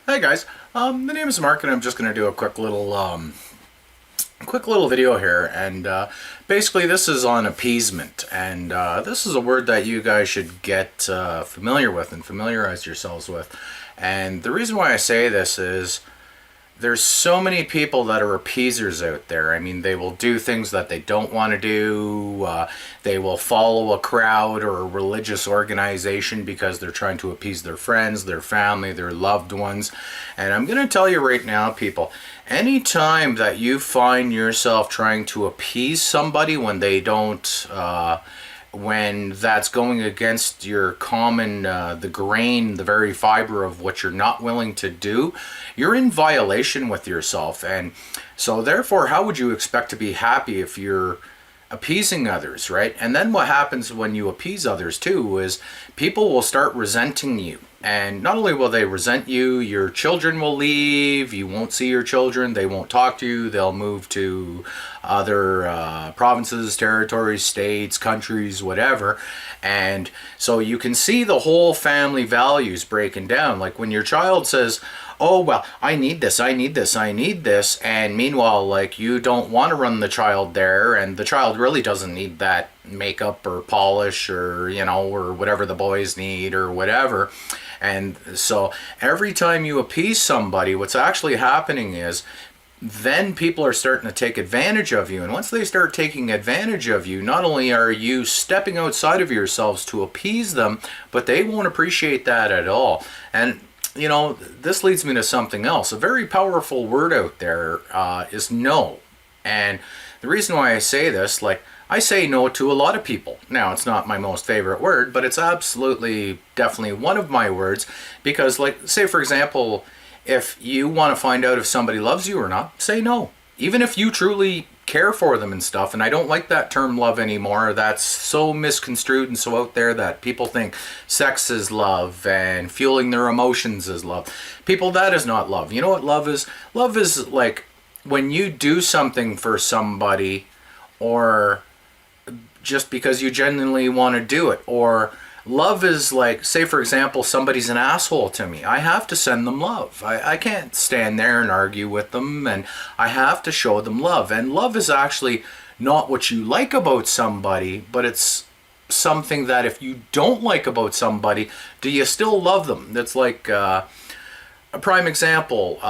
Hi guys, the name is Mark, and I'm just going to do a quick little video here. And basically, this is on appeasement, and this is a word that you guys should get familiar with and familiarize yourselves with. And the reason why I say this is there's so many people that are appeasers out there. I mean, they will do things that they don't want to do. They will follow a crowd or a religious organization because they're trying to appease their friends, their family, their loved ones. And I'm going to tell you right now, people, anytime that you find yourself trying to appease somebody when they don't, when that's going against your common, the grain, the very fiber of what you're not willing to do, you're in violation with yourself. And so therefore, how would you expect to be happy if you're appeasing others, right? And then what happens when you appease others too is people will start resenting you. And not only will they resent you, your children will leave, you won't see your children, they won't talk to you, they'll move to other provinces, territories, states, countries, whatever. And so you can see the whole family values breaking down. Like when your child says, oh, well, I need this, I need this, I need this. And meanwhile, like, you don't want to run the child there, and the child really doesn't need that makeup or polish or, you know, or whatever the boys need or whatever. And so every time you appease somebody, what's actually happening is then people are starting to take advantage of you. And once they start taking advantage of you, not only are you stepping outside of yourselves to appease them, but they won't appreciate that at all. And you know, this leads me to something else. A very powerful word out there is no. And the reason why I say this, like, I say no to a lot of people. Now, it's not my most favorite word, but it's absolutely, definitely one of my words. Because, like, say, for example, if you want to find out if somebody loves you or not, say no. Even if you truly care for them and stuff. And I don't like that term love anymore. That's so misconstrued and so out there that people think sex is love and fueling their emotions is love. People, that is not love. You know what love is? Love is like when you do something for somebody, or just because you genuinely want to do it. Or love is like, say for example, somebody's an asshole to me. I have to send them love. I can't stand there and argue with them, and I have to show them love. And love is actually not what you like about somebody, but it's something that if you don't like about somebody, do you still love them? That's like a prime example.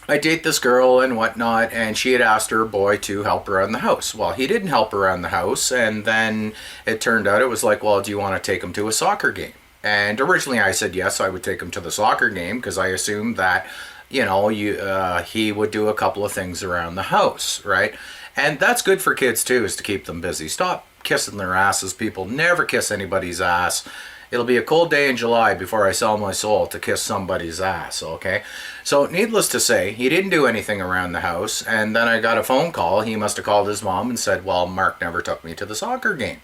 I date this girl and whatnot, and she had asked her boy to help her around the house. Well, he didn't help her around the house, and then it turned out it was like, well, do you want to take him to a soccer game? And originally I said yes, I would take him to the soccer game because I assumed that, you know, he would do a couple of things around the house, right? And that's good for kids too, is to keep them busy. Stop kissing their asses, people. Never kiss anybody's ass. It'll be a cold day in July before I sell my soul to kiss somebody's ass, okay? So needless to say, he didn't do anything around the house, and then I got a phone call. He must have called his mom and said, well, Mark never took me to the soccer game.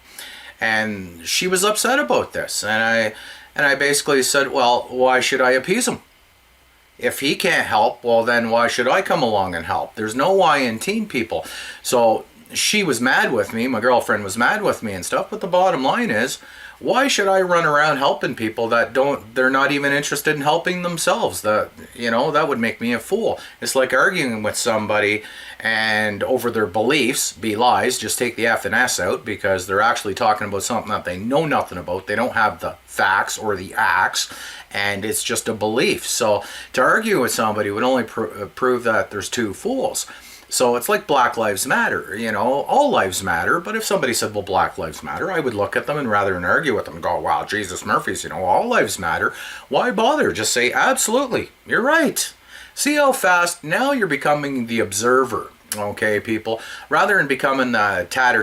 And she was upset about this, and I basically said, well, why should I appease him? If he can't help, well, then why should I come along and help? There's no why in teen, people. So she was mad with me, my girlfriend was mad with me and stuff, but the bottom line is, why should I run around helping people that they're not even interested in helping themselves? That, you know, that would make me a fool. It's like arguing with somebody and over their beliefs, be lies, just take the F and S out because they're actually talking about something that they know nothing about. They don't have the facts or the acts, and it's just a belief. So to argue with somebody would only prove that there's two fools. So it's like Black Lives Matter, you know, all lives matter. But if somebody said, well, Black Lives Matter, I would look at them and rather than argue with them and go, wow, Jesus Murphys, you know, all lives matter. Why bother? Just say, absolutely, you're right. See how fast now you're becoming the observer, okay, people, rather than becoming the tatter,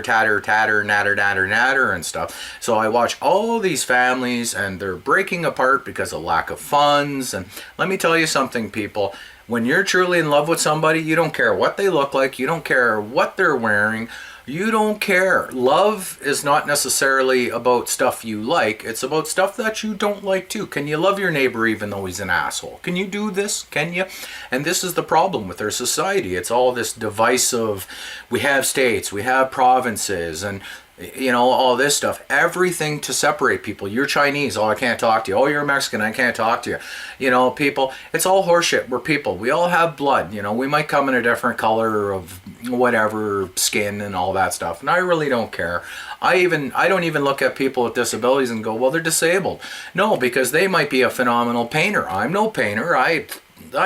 natter, natter, and stuff. So I watch all these families and they're breaking apart because of lack of funds. And let me tell you something, people. When you're truly in love with somebody, you don't care what they look like, you don't care what they're wearing, you don't care. Love is not necessarily about stuff you like, it's about stuff that you don't like too. Can you love your neighbor even though he's an asshole? Can you do this? Can you? And this is the problem with our society. It's all this divisive, we have states, we have provinces, and you know, all this stuff, everything to separate people. You're Chinese, oh, I can't talk to you. Oh, you're Mexican, I can't talk to you. You know, people, it's all horseshit. We're people. We all have blood. You know, we might come in a different color of whatever, skin and all that stuff. And I really don't care. I don't even look at people with disabilities and go, well, they're disabled. No, because they might be a phenomenal painter. I'm no painter. I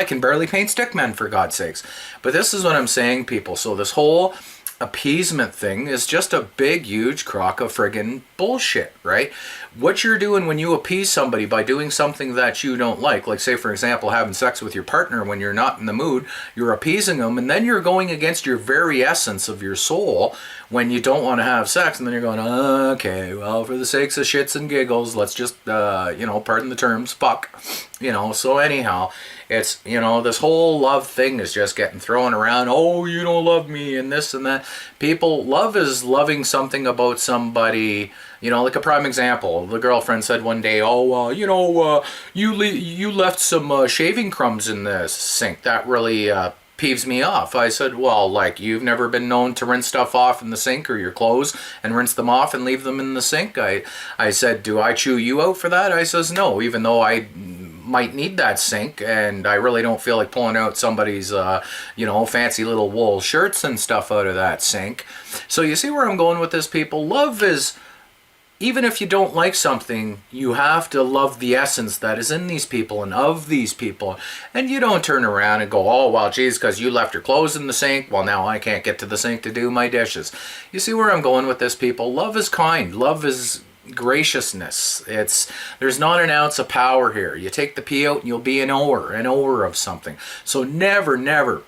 can barely paint stickmen, for God's sakes. But this is what I'm saying, people. So this whole appeasement thing is just a big, huge crock of friggin' bullshit, right? What you're doing when you appease somebody by doing something that you don't like say, for example, having sex with your partner when you're not in the mood, you're appeasing them, and then you're going against your very essence of your soul when you don't want to have sex, and then you're going, okay, well, for the sakes of shits and giggles, let's just, you know, pardon the terms, fuck. You know, so anyhow, it's, you know, this whole love thing is just getting thrown around. Oh, you don't love me and this and that. People, love is loving something about somebody. You know, like a prime example, the girlfriend said one day, oh, you know, you left some shaving crumbs in the sink. That really peeves me off. I said, well, like, you've never been known to rinse stuff off in the sink or your clothes and rinse them off and leave them in the sink? I said, do I chew you out for that? I says, no, even though I might need that sink and I really don't feel like pulling out somebody's you know, fancy little wool shirts and stuff out of that sink. So you see where I'm going with this, people? Love is, even if you don't like something, you have to love the essence that is in these people and of these people. And you don't turn around and go, oh, well, geez, because you left your clothes in the sink, well, now I can't get to the sink to do my dishes. You see where I'm going with this, people? Love is kind. Love is graciousness. There's not an ounce of power here. You take the P out and you'll be an ower of something. So never, never,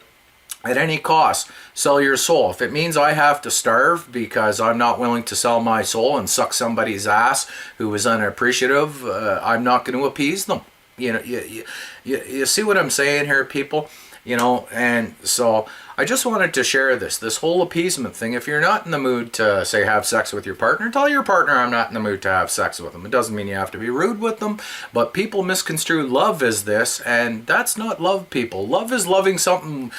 at any cost, sell your soul. If it means I have to starve because I'm not willing to sell my soul and suck somebody's ass who is unappreciative, I'm not going to appease them. You know, you see what I'm saying here, people? You know, and so I just wanted to share this whole appeasement thing. If you're not in the mood to, say, have sex with your partner, tell your partner I'm not in the mood to have sex with them. It doesn't mean you have to be rude with them, but people misconstrue love as this, and that's not love, people. Love is loving something.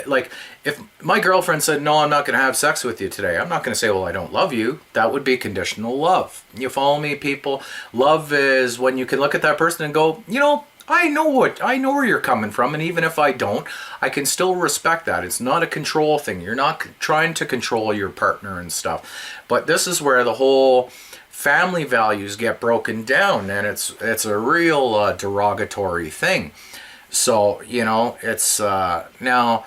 Like, if my girlfriend said, no, I'm not going to have sex with you today, I'm not going to say, well, I don't love you. That would be conditional love. You follow me, people? Love is when you can look at that person and go, you know, I know where you're coming from, and even if I don't, I can still respect that. It's not a control thing. You're not trying to control your partner and stuff. But this is where the whole family values get broken down, and it's a real derogatory thing. So, you know, it's now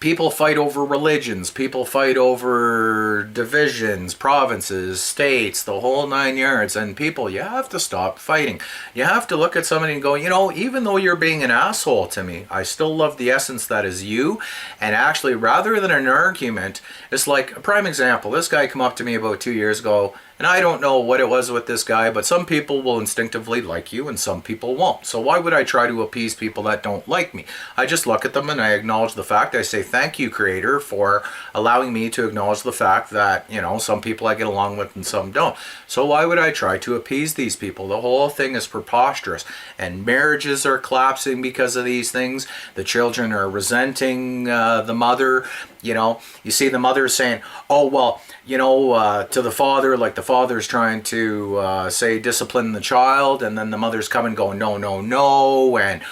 people fight over religions, people fight over divisions, provinces, states, the whole 9 yards. And people, you have to stop fighting. You have to look at somebody and go, you know, even though you're being an asshole to me, I still love the essence that is you. And actually, rather than an argument, it's like a prime example. This guy came up to me about 2 years ago, and I don't know what it was with this guy, but some people will instinctively like you and some people won't. So why would I try to appease people that don't like me? I just look at them and I acknowledge the fact. I say, thank you, Creator, for allowing me to acknowledge the fact that, you know, some people I get along with and some don't. So why would I try to appease these people? The whole thing is preposterous. And marriages are collapsing because of these things. The children are resenting the mother. You know, you see the mother saying, oh, well, you know, to the father, like the father's trying to, say, discipline the child, and then the mother's coming going, no, no, no, and,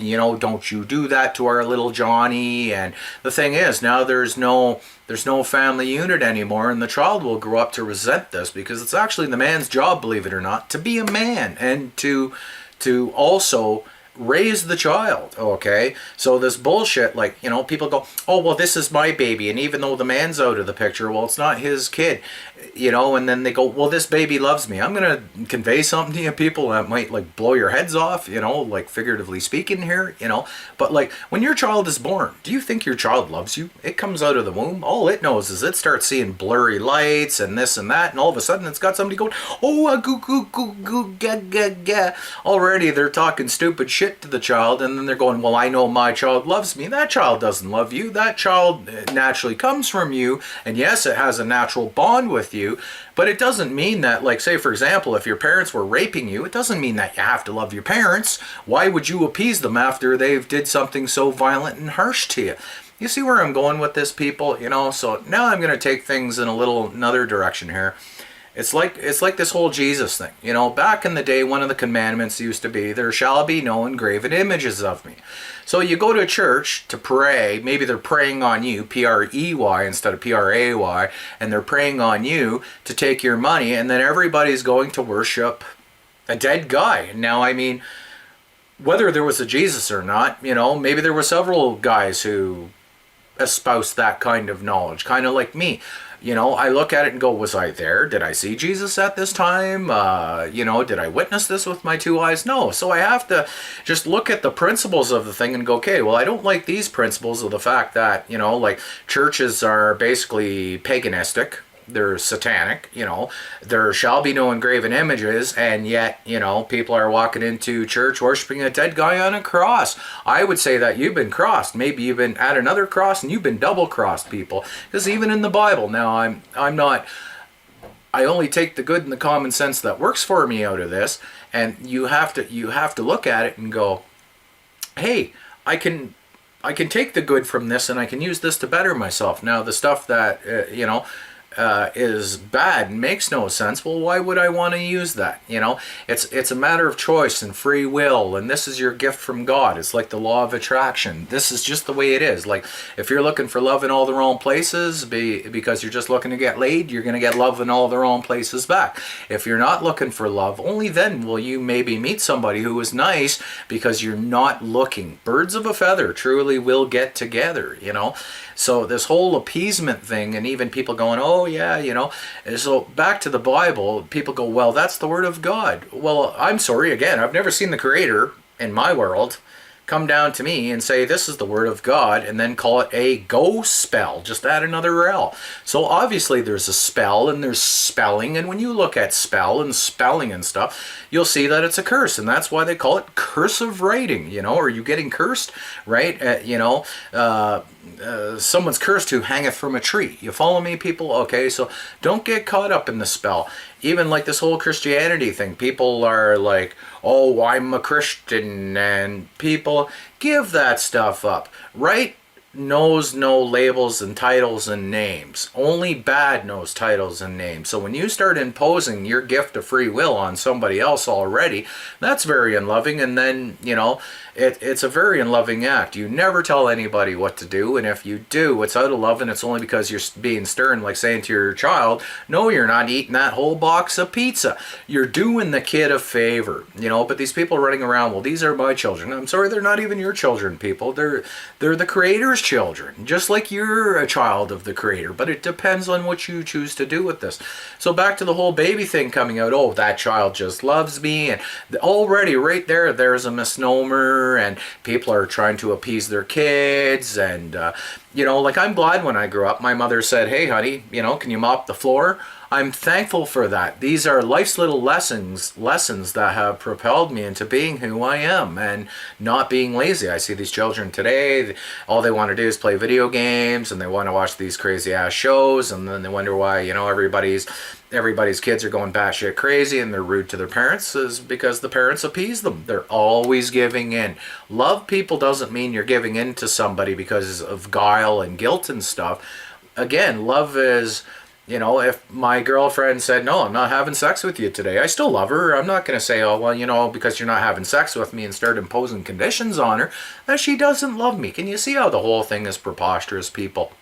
you know, don't you do that to our little Johnny. And the thing is, now there's no family unit anymore, and the child will grow up to resent this, because it's actually the man's job, believe it or not, to be a man and to also raise the child. Okay, so this bullshit, like, you know, people go, oh, well, this is my baby, and even though the man's out of the picture, well, it's not his kid, you know. And then they go, well, this baby loves me. I'm gonna convey something to you, people, that might like blow your heads off, you know, like figuratively speaking here, you know. But like, when your child is born, do you think your child loves you? It comes out of the womb, all it knows is it starts seeing blurry lights and this and that, and all of a sudden it's got somebody going, oh, goo goo goo goo ga ga ga. Already they're talking stupid shit to the child, and then they're going, well, I know my child loves me. That child doesn't love you. That child naturally comes from you, and yes, it has a natural bond with you, but it doesn't mean that, like, say, for example, if your parents were raping you, it doesn't mean that you have to love your parents. Why would you appease them after they've did something so violent and harsh to you? You see where I'm going with this, people? You know, so now I'm going to take things in another direction here. It's like this whole Jesus thing. You know, back in the day, one of the commandments used to be, there shall be no engraven images of me. So you go to church to pray, maybe they're praying on you, P-R-E-Y instead of P-R-A-Y, and they're praying on you to take your money, and then everybody's going to worship a dead guy. Now, I mean, whether there was a Jesus or not, you know, maybe there were several guys who espoused that kind of knowledge, kind of like me. You know, I look at it and go, was I there? Did I see Jesus at this time? You know, did I witness this with my two eyes? No. So I have to just look at the principles of the thing and go, okay, well, I don't like these principles of the fact that, you know, like churches are basically paganistic. They're satanic, you know, there shall be no engraven images, and yet, you know, people are walking into church worshiping a dead guy on a cross. I would say that you've been crossed. Maybe you've been at another cross and you've been double crossed, people. Because even in the Bible, now I'm not, I only take the good and the common sense that works for me out of this, and you have to look at it and go, hey, I can take the good from this and I can use this to better myself. Now the stuff that you know, is bad and makes no sense, well, why would I want to use that? You know, it's a matter of choice and free will, and this is your gift from God. It's like the law of attraction. This is just the way it is. Like, if you're looking for love in all the wrong places because you're just looking to get laid, you're going to get love in all the wrong places back. If you're not looking for love, only then will you maybe meet somebody who is nice, because you're not looking. Birds of a feather truly will get together, you know. So this whole appeasement thing, and even people going, oh yeah, you know, so back to the Bible, people go, well, that's the word of God. Well, I'm sorry, again, I've never seen the Creator in my world come down to me and say, this is the word of God, and then call it a go spell. Just add another L. So obviously there's a spell and there's spelling, and when you look at spell and spelling and stuff, you'll see that it's a curse, and that's why they call it cursive writing. You know, are you getting cursed, right? You know, someone's cursed who hangeth from a tree. You follow me, people? Okay, so don't get caught up in the spell. Even like this whole Christianity thing, people are like, oh, I'm a Christian, and people give that stuff up. Right knows no labels and titles and names. Only bad knows titles and names. So when you start imposing your gift of free will on somebody else already, that's very unloving, and then, you know, it's a very unloving act. You never tell anybody what to do, and if you do, it's out of love, and it's only because you're being stern, like saying to your child, no, you're not eating that whole box of pizza. You're doing the kid a favor, you know. But these people running around, well, these are my children. I'm sorry, they're not even your children, people. They're the Creator's children, just like you're a child of the Creator, but it depends on what you choose to do with this. So back to the whole baby thing coming out, oh, that child just loves me, and already right there's a misnomer, and people are trying to appease their kids, and you know, like, I'm glad when I grew up, my mother said, hey honey, you know, can you mop the floor? I'm thankful for that. These are life's little lessons that have propelled me into being who I am and not being lazy. I see these children today, all they want to do is play video games, and they want to watch these crazy ass shows, and then they wonder why, you know, everybody's kids are going batshit crazy and they're rude to their parents, is because the parents appease them. They're always giving in. Love people doesn't mean you're giving in to somebody because of guile and guilt and stuff. Again, love is, you know, if my girlfriend said, no, I'm not having sex with you today, I still love her. I'm not going to say, oh, well, you know, because you're not having sex with me, and start imposing conditions on her, that she doesn't love me. Can you see how the whole thing is preposterous, people?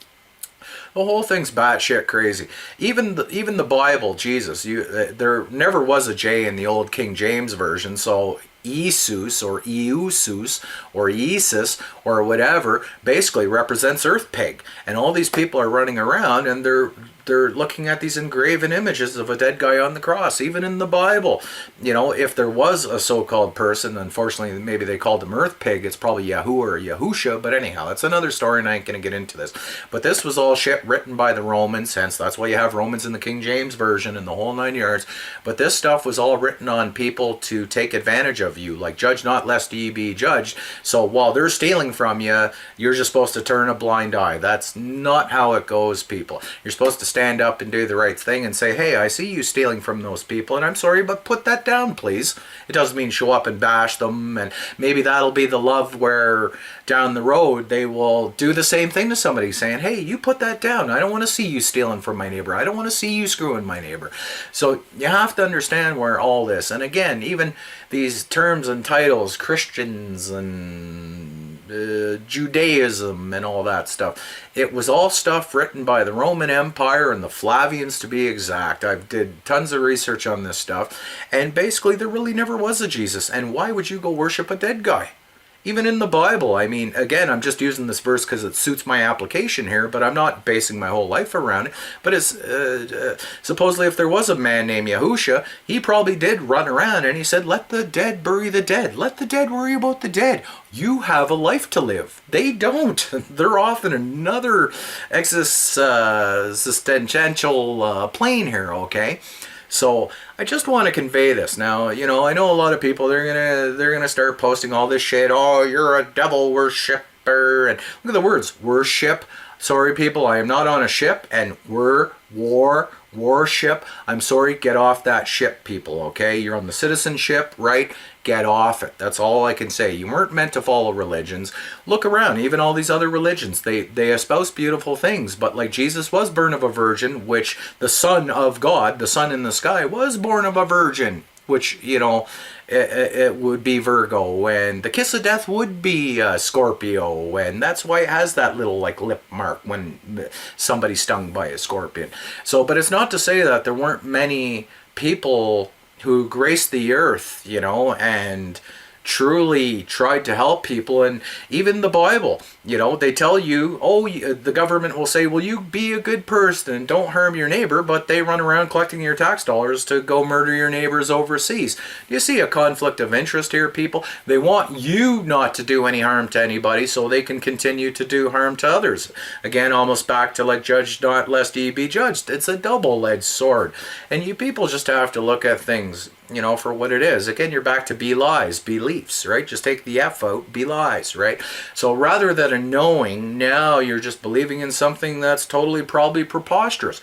The whole thing's batshit crazy. Even the Bible, Jesus, there never was a J in the old King James version, so Isus or Eusus or Isis or whatever basically represents earth pig. And all these people are running around and they're looking at these engraven images of a dead guy on the cross. Even in the Bible, you know, if there was a so-called person, unfortunately maybe they called him earth pig, it's probably Yahuwah or Yahusha, but anyhow, that's another story and I ain't going to get into this. But this was all shit written by the Romans, hence that's why you have Romans in the King James Version and the whole 9 yards. But this stuff was all written on people to take advantage of you, like judge not lest ye be judged. So while they're stealing from you, you're just supposed to turn a blind eye. That's not how it goes, people. You're supposed to stand up and do the right thing and say, hey, I see you stealing from those people, and I'm sorry, but put that down, please. It doesn't mean show up and bash them, and maybe that'll be the love where down the road they will do the same thing to somebody, saying, hey, you put that down. I don't want to see you stealing from my neighbor. I don't want to see you screwing my neighbor. So you have to understand where all this, and again, even these terms and titles, Christians and Judaism and all that stuff, it was all stuff written by the Roman Empire and the Flavians, to be exact. I've did tons of research on this stuff, and basically there really never was a Jesus. And why would you go worship a dead guy? Even in the Bible, I mean, again, I'm just using this verse because it suits my application here, but I'm not basing my whole life around it. But it's supposedly if there was a man named Yahusha, he probably did run around and he said, let the dead bury the dead. Let the dead worry about the dead. You have a life to live. They don't. They're off in another existential plane here, okay? So I just want to convey this. Now, you know, I know a lot of people, they're gonna start posting all this shit. Oh, you're a devil worshiper, and look at the words, worship. Sorry, people, I am not on a ship, and warship. I'm sorry, get off that ship, people, okay? You're on the citizenship, right? Get off it. That's all I can say. You weren't meant to follow religions. Look around, even all these other religions, they espouse beautiful things, but like Jesus was born of a virgin, which the Son of God, the sun in the sky, was born of a virgin, which, you know, it would be Virgo, and the kiss of death would be Scorpio, and that's why it has that little like lip mark when somebody's stung by a scorpion. So, but it's not to say that there weren't many people who graced the earth, you know, and truly tried to help people. And even the Bible, you know, they tell you, oh, the government will say, well, you be a good person and don't harm your neighbor, but they run around collecting your tax dollars to go murder your neighbors overseas. Do you see a conflict of interest here, people? They want you not to do any harm to anybody so they can continue to do harm to others. Again, almost back to like judge not lest ye be judged. It's a double-edged sword. And you people just have to look at things, you know, for what it is. Again, you're back to be lies, beliefs, right? Just take the F out, be lies, right? So rather than a knowing, now you're just believing in something that's totally probably preposterous.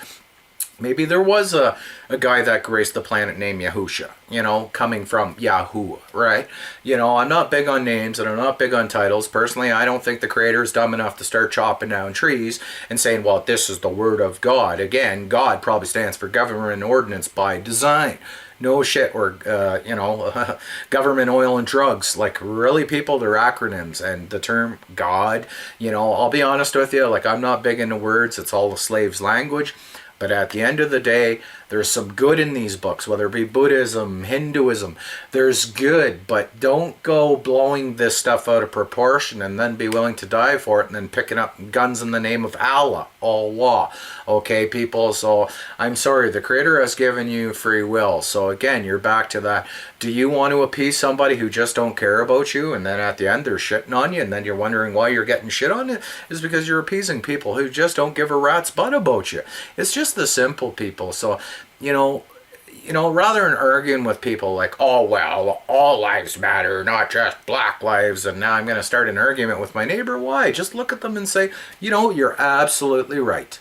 Maybe there was a guy that graced the planet named Yahusha, you know, coming from Yahoo, right? You know, I'm not big on names and I'm not big on titles. Personally, I don't think the creator is dumb enough to start chopping down trees and saying, well, this is the word of God. Again, God probably stands for government and ordinance by design. No shit, or, you know, government, oil, and drugs. Like, really, people, they're acronyms. And the term God, you know, I'll be honest with you, like, I'm not big into words. It's all the slave's language. But at the end of the day, there's some good in these books, whether it be Buddhism, Hinduism. There's good, but don't go blowing this stuff out of proportion and then be willing to die for it and then picking up guns in the name of Allah. Okay, people? So I'm sorry, the Creator has given you free will. So again, you're back to that. Do you want to appease somebody who just don't care about you, and then at the end they're shitting on you, and then you're wondering why you're getting shit on? It is because you're appeasing people who just don't give a rat's butt about you. It's just the simple, people. So, you know, rather than arguing with people like, oh, well, all lives matter, not just black lives, and now I'm going to start an argument with my neighbor, why? Just look at them and say, you know, you're absolutely right.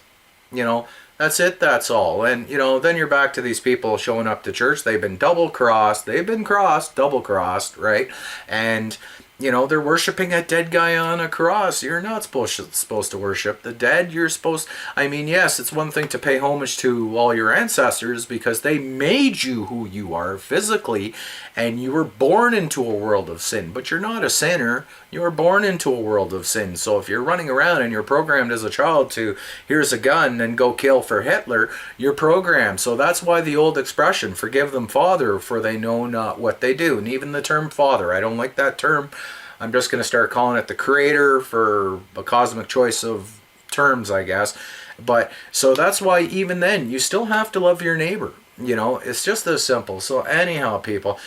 You know, that's it, that's all. And, you know, then you're back to these people showing up to church. They've been double-crossed, double-crossed, right? And, you know, they're worshiping a dead guy on a cross. You're not supposed to worship the dead. You're supposed, I mean, yes, it's one thing to pay homage to all your ancestors because they made you who you are physically, and you were born into a world of sin. But you're not a sinner. You were born into a world of sin. So if you're running around and you're programmed as a child to, here's a gun and go kill for Hitler, you're programmed. So that's why the old expression, forgive them, Father, for they know not what they do. And even the term Father, I don't like that term. I'm just going to start calling it the Creator for a cosmic choice of terms, I guess. But so that's why even then you still have to love your neighbor. You know, it's just this simple. So anyhow, people,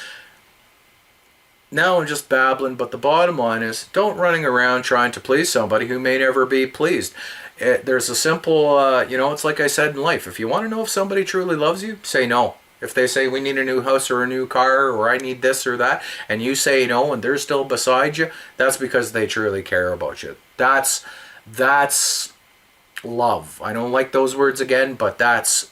now I'm just babbling, but the bottom line is don't running around trying to please somebody who may never be pleased. There's a simple, you know, it's like I said in life. If you want to know if somebody truly loves you, say no. If they say we need a new house or a new car or I need this or that, and you say no and they're still beside you, that's because they truly care about you. That's love. I don't like those words again, but that's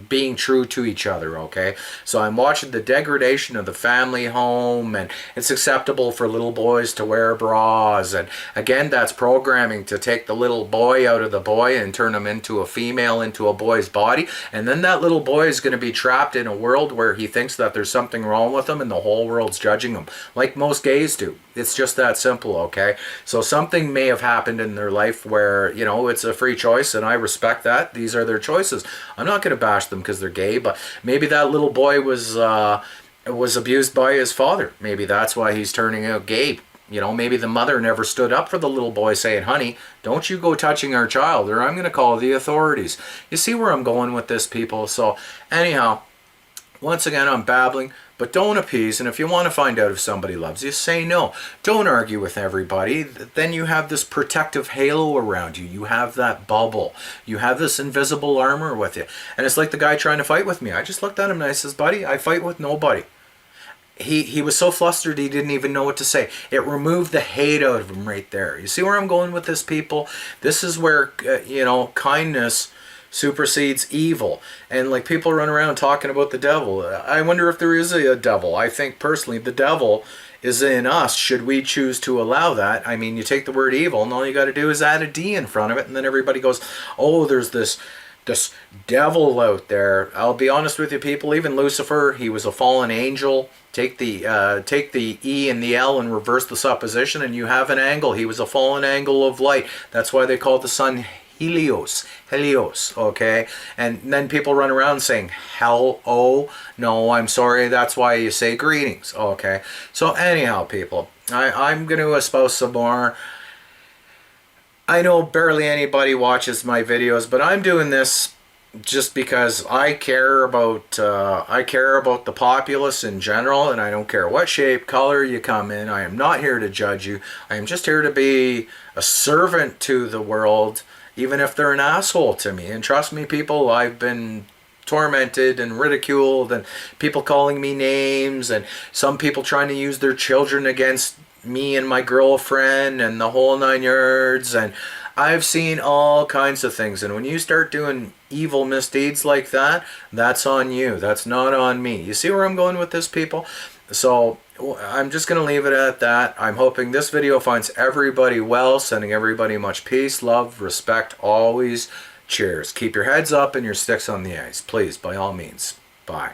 being true to each other, okay? So I'm watching the degradation of the family home, and it's acceptable for little boys to wear bras, and again, that's programming to take the little boy out of the boy and turn him into a female, into a boy's body, and then that little boy is going to be trapped in a world where he thinks that there's something wrong with him and the whole world's judging him, like most gays do. It's just that simple, okay? So something may have happened in their life where, you know, it's a free choice, and I respect that. These are their choices. I'm not going to bash them because they're gay, but maybe that little boy was abused by his father. Maybe that's why he's turning out gay. You know, maybe the mother never stood up for the little boy saying, honey, don't you go touching our child or I'm going to call the authorities. You see where I'm going with this, people? So anyhow, once again, I'm babbling, but don't appease. And if you want to find out if somebody loves you, say no. Don't argue with everybody. Then you have this protective halo around you. You have that bubble. You have this invisible armor with you. And it's like the guy trying to fight with me. I just looked at him and I says, buddy, I fight with nobody. He was so flustered he didn't even know what to say. It removed the hate out of him right there. You see where I'm going with this, people? This is where, you know, kindness supersedes evil. And like people run around talking about the devil. I wonder if there is a devil. I think personally the devil is in us, should we choose to allow that. I mean, you take the word evil and all you got to do is add a D in front of it, and then everybody goes, oh, there's this devil out there. I'll be honest with you, people, even Lucifer, he was a fallen angel. Take the E and the L and reverse the supposition and you have an angle. He was a fallen angle of light. That's why they call the sun Helios, okay? And then people run around saying, hell, oh, no, I'm sorry, that's why you say greetings, okay? So anyhow, people, I'm going to espouse some more. I know barely anybody watches my videos, but I'm doing this just because I care about the populace in general, and I don't care what shape, color you come in. I am not here to judge you. I am just here to be a servant to the world, even if they're an asshole to me. And trust me, people, I've been tormented and ridiculed, and people calling me names, and some people trying to use their children against me and my girlfriend and the whole 9 yards. And I've seen all kinds of things, and when you start doing evil misdeeds like that, that's on you. That's not on me. You see where I'm going with this, people? So I'm just going to leave it at that. I'm hoping this video finds everybody well, sending everybody much peace, love, respect, always. Cheers. Keep your heads up and your sticks on the ice, please, by all means. Bye.